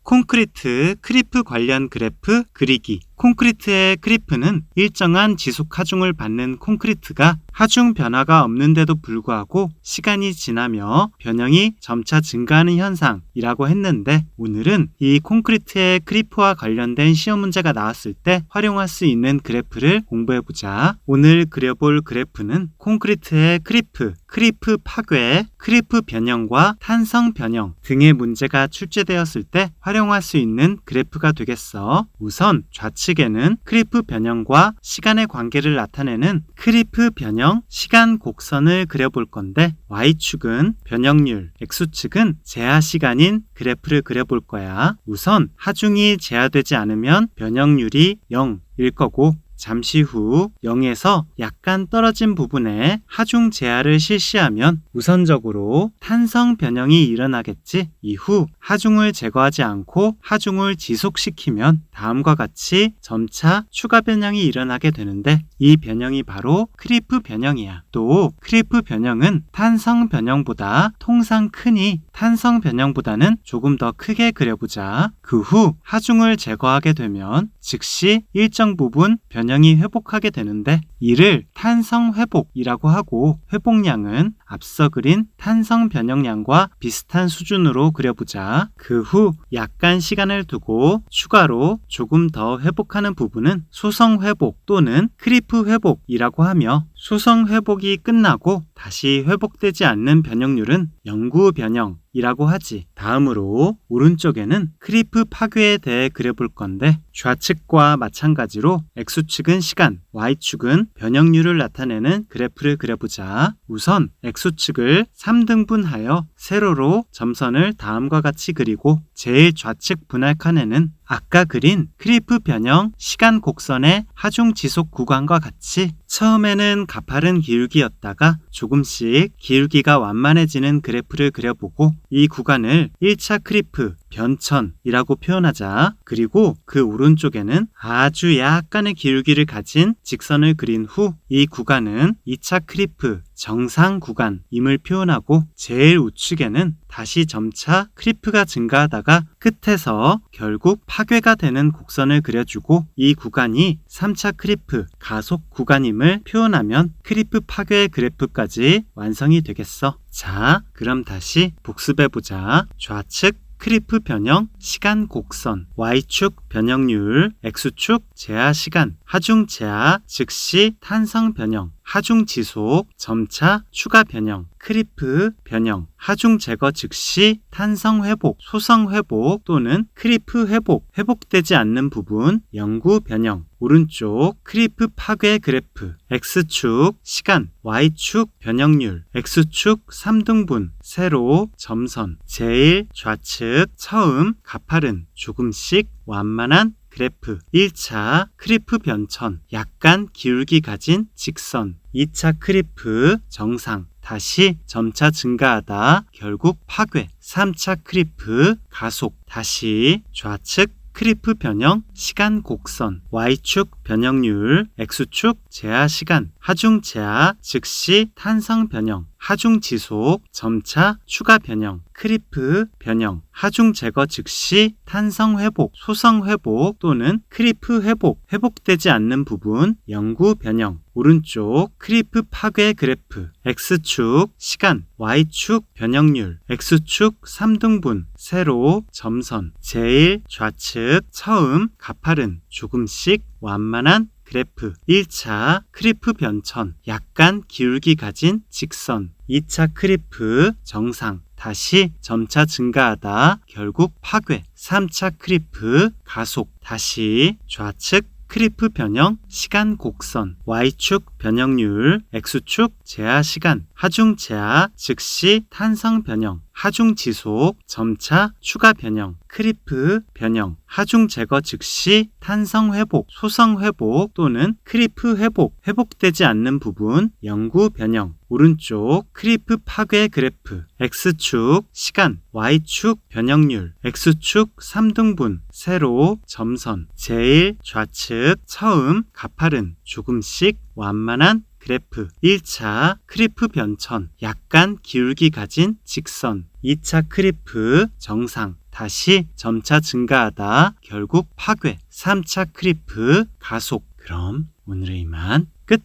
콘크리트 크리프 관련 그래프 그리기. 콘크리트의 크리프는 일정한 지속 하중을 받는 콘크리트가 하중 변화가 없는데도 불구하고 시간이 지나며 변형이 점차 증가하는 현상이라고 했는데, 오늘은 이 콘크리트의 크리프와 관련된 시험 문제가 나왔을 때 활용할 수 있는 그래프를 공부해보자. 오늘 그려볼 그래프는 콘크리트의 크리프 파괴, 크리프 변형과 탄성 변형 등의 문제가 출제되었을 때 활용할 수 있는 그래프가 되겠어. 우선 좌측에는 크리프 변형과 시간의 관계를 나타내는 크리프 변형 시간 곡선을 그려볼 건데, Y축은 변형률, X축은 제하 시간인 그래프를 그려볼 거야. 우선 하중이 제하되지 않으면 변형률이 0일 거고, 잠시 후 0에서 약간 떨어진 부분에 하중 제하를 실시하면 우선적으로 탄성 변형이 일어나겠지. 이후 하중을 제거하지 않고 하중을 지속시키면 다음과 같이 점차 추가 변형이 일어나게 되는데, 이 변형이 바로 크리프 변형이야. 또 크리프 변형은 탄성 변형보다 통상 크니 탄성 변형보다는 조금 더 크게 그려보자. 그 후 하중을 제거하게 되면 즉시 일정 부분 변형이 회복하게 되는데, 이를 탄성 회복이라고 하고, 회복량은 앞서 그린 탄성 변형량과 비슷한 수준으로 그려보자. 그 후 약간 시간을 두고 추가로 조금 더 회복하는 부분은 소성 회복 또는 크리프 회복이라고 하며, 소성 회복이 끝나고 다시 회복되지 않는 변형률은 영구 변형이라고 하지. 다음으로 오른쪽에는 크리프 파괴에 대해 그려볼 건데, 좌측과 마찬가지로 X축은 시간, Y축은 변형률을 나타내는 그래프를 그려보자. 우선 X축을 3등분하여 세로로 점선을 다음과 같이 그리고, 제일 좌측 분할 칸에는 아까 그린 크리프 변형 시간 곡선의 하중 지속 구간과 같이 처음에는 가파른 기울기였다가 조금씩 기울기가 완만해지는 그래프를 그려보고, 이 구간을 1차 크리프 변천이라고 표현하자. 그리고 그 오른쪽에는 아주 약간의 기울기를 가진 직선을 그린 후 이 구간은 2차 크리프 정상 구간임을 표현하고, 제일 우측에는 다시 점차 크리프가 증가하다가 끝에서 결국 파괴가 되는 곡선을 그려주고, 이 구간이 3차 크리프 가속 구간임을 표현하면 크리프 파괴 그래프까지 완성이 되겠어. 자, 그럼 다시 복습해보자. 좌측 크리프 변형 시간 곡선, Y축 변형률, X축 제하 시간, 하중 제하 즉시 탄성 변형, 하중 지속 점차 추가 변형, 크리프 변형, 하중 제거 즉시 탄성 회복, 소성 회복 또는 크리프 회복, 회복되지 않는 부분 영구 변형. 오른쪽 크리프 파괴 그래프, X축 시간, Y축 변형률, X축 3등분, 세로 점선, 제일 좌측 처음 가파른 조금씩 완만한 그래프, 1차 크리프 변천 약간 기울기 가진 직선, 2차 크리프 정상 다시 점차 증가하다 결국 파괴, 3차 크리프 가속 다시 좌측 크리프 변형 시간 곡선, Y축 변형률, X축 제하 시간, 하중 제하 즉시 탄성 변형, 하중 지속 점차 추가 변형, 크리프 변형, 하중 제거 즉시 탄성 회복, 소성 회복 또는 크리프 회복, 회복되지 않는 부분 영구 변형. 오른쪽 크리프 파괴 그래프, X축 시간, Y축 변형률, X축 3등분, 세로 점선, 제일 좌측 처음 가파른 조금씩 완만한 그래프, 1차 크리프 변천 약간 기울기 가진 직선, 2차 크리프 정상 다시 점차 증가하다 결국 파괴, 3차 크리프 가속 다시 좌측 크리프 변형 시간 곡선, Y축 변형률, X축 제하 시간, 하중 제하 즉시 탄성 변형, 하중 지속 점차 추가 변형, 크리프 변형, 하중 제거 즉시 탄성 회복, 소성 회복 또는 크리프 회복, 회복되지 않는 부분 영구 변형. 오른쪽 크리프 파괴 그래프, X축 시간, Y축 변형률, X축 3등분, 세로 점선, 제일 좌측 처음 가파른 조금씩 완만한 그래프, 1차 크리프 변천 약간 기울기 가진 직선, 2차 크리프 정상 다시 점차 증가하다 결국 파괴, 3차 크리프 가속. 그럼 오늘의 이만 끝.